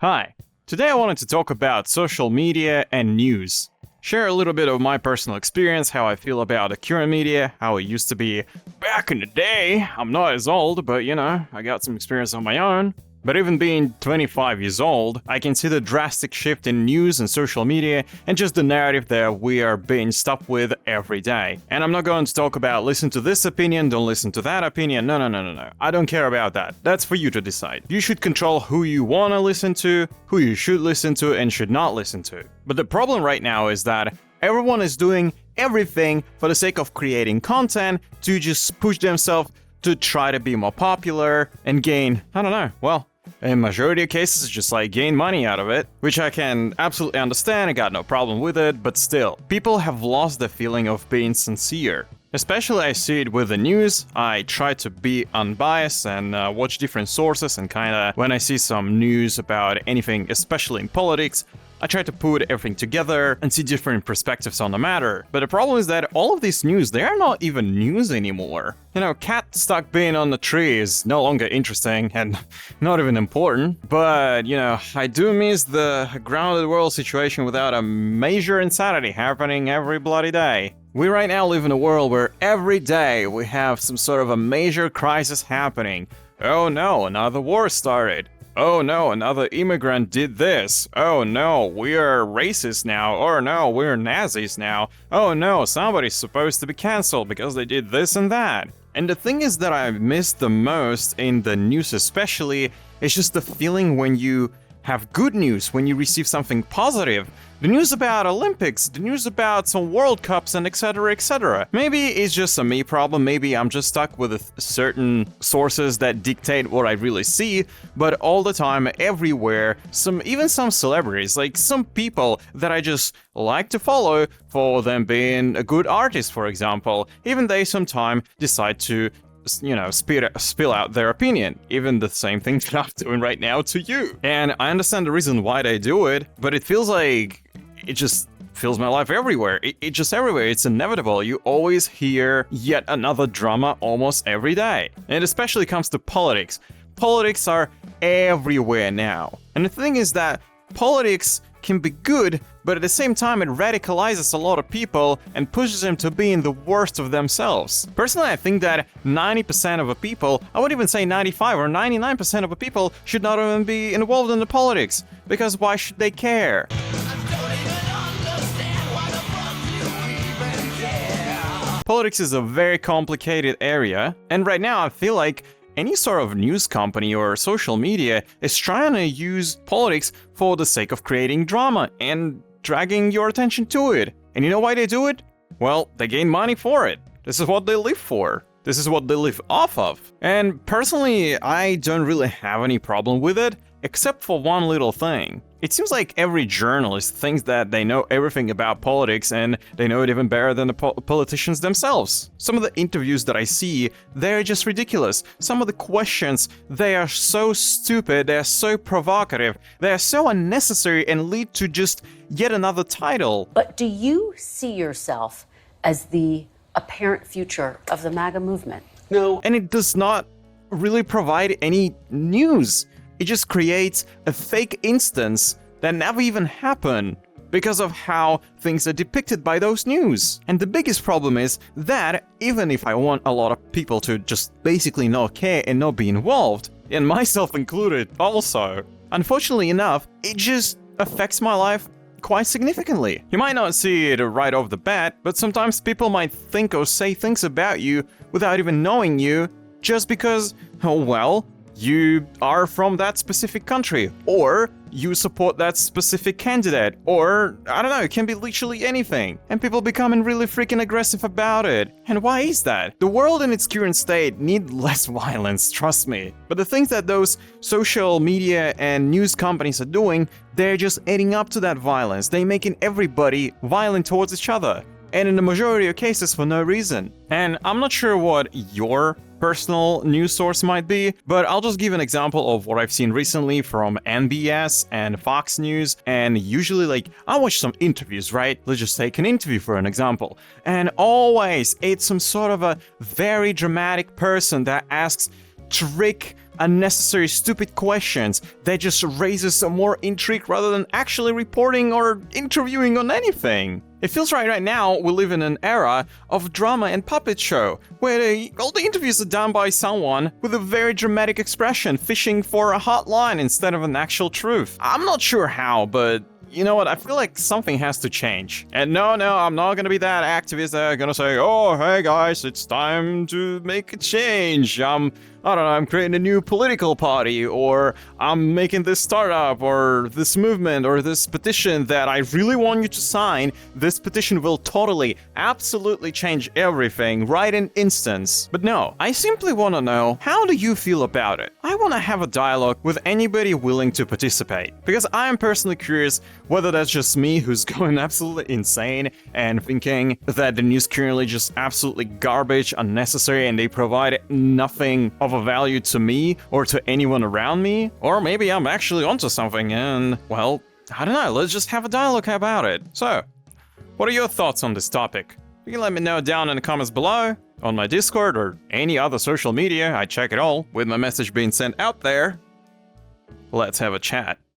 Hi, today I wanted to talk about social media and news. Share a little bit of my personal experience, how I feel about the current media, how it used to be back in the day. I'm not as old, but I got some experience on my own. But even being 25 years old, I can see the drastic shift in news and social media and just the narrative that we are being stuck with every day. And I'm not going to talk about listen to this opinion, don't listen to that opinion. No. I don't care about that. That's for you to decide. You should control who you want to listen to, who you should listen to and should not listen to. But the problem right now is that everyone is doing everything for the sake of creating content to just push themselves to try to be more popular and gain, in majority of cases, just gain money out of it, which I can absolutely understand, I got no problem with it, but still, people have lost the feeling of being sincere. Especially I see it with the news. I try to be unbiased and watch different sources and when I see some news about anything, especially in politics, I try to put everything together and see different perspectives on the matter. But the problem is that all of this news, they are not even news anymore. Cat stuck being on the tree is no longer interesting and not even important. But, I do miss the grounded world situation without a major insanity happening every bloody day. We right now live in a world where every day we have some sort of a major crisis happening. Oh no, another war started. Oh no, another immigrant did this. Oh no, we are racist now. Or no, we're Nazis now. Oh no, somebody's supposed to be cancelled because they did this and that. And the thing is that I miss the most in the news especially is just the feeling when you have good news, when you receive something positive. The news about Olympics, the news about some World Cups and etc, etc. Maybe it's just a me problem, maybe I'm just stuck with certain sources that dictate what I really see, but all the time, everywhere, even some celebrities, some people that I just like to follow for them being a good artist, for example, even they sometimes decide to spill out their opinion, even the same thing that I'm doing right now to you. And I understand the reason why they do it, but it feels like it just fills my life everywhere. It just everywhere. It's inevitable. You always hear yet another drama almost every day. And it especially comes to politics. Politics are everywhere now. And the thing is that politics can be good, but at the same time it radicalizes a lot of people and pushes them to being the worst of themselves. Personally, I think that 90% of the people, I would even say 95 or 99% of the people should not even be involved in the politics, because why should they care? Politics is a very complicated area, and right now I feel like any sort of news company or social media is trying to use politics for the sake of creating drama and dragging your attention to it. And you know why they do it? Well, they gain money for it. This is what they live for. This is what they live off of. And personally, I don't really have any problem with it, except for one little thing. It seems like every journalist thinks that they know everything about politics and they know it even better than the politicians themselves. Some of the interviews that I see, they're just ridiculous. Some of the questions, they are so stupid, they're so provocative, they're so unnecessary and lead to just yet another title. But do you see yourself as the apparent future of the MAGA movement? No. And it does not really provide any news. It just creates a fake instance that never even happened because of how things are depicted by those news. And the biggest problem is that even if I want a lot of people to just basically not care and not be involved, and myself included also, unfortunately enough, it just affects my life quite significantly. You might not see it right off the bat, but sometimes people might think or say things about you without even knowing you just because, you are from that specific country, or you support that specific candidate, or, I don't know, it can be literally anything. And people becoming really freaking aggressive about it. And why is that? The world in its current state needs less violence, trust me. But the things that those social media and news companies are doing, they're just adding up to that violence. They're making everybody violent towards each other. And in the majority of cases for no reason. And I'm not sure what your personal news source might be, but I'll just give an example of what I've seen recently from NBS and Fox News. And usually, I watch some interviews, right? Let's just take an interview for an example. And always it's some sort of a very dramatic person that asks trick unnecessary stupid questions that just raises some more intrigue rather than actually reporting or interviewing on anything. It feels right now we live in an era of drama and puppet show, where all the interviews are done by someone with a very dramatic expression, fishing for a hot line instead of an actual truth. I'm not sure how, but you know what, I feel like something has to change. And no, I'm not gonna be that activist that gonna say, oh, hey guys, it's time to make a change. I don't know, I'm creating a new political party, or I'm making this startup, or this movement, or this petition that I really want you to sign. This petition will totally, absolutely change everything right in instance. But no, I simply want to know, how do you feel about it? I want to have a dialogue with anybody willing to participate, because I am personally curious whether that's just me who's going absolutely insane and thinking that the news currently just absolutely garbage, unnecessary, and they provide nothing of a value to me or to anyone around me, or maybe I'm actually onto something and, well, I don't know, let's just have a dialogue about it. So, what are your thoughts on this topic? You can let me know down in the comments below, on my Discord or any other social media. I check it all, with my message being sent out there. Let's have a chat.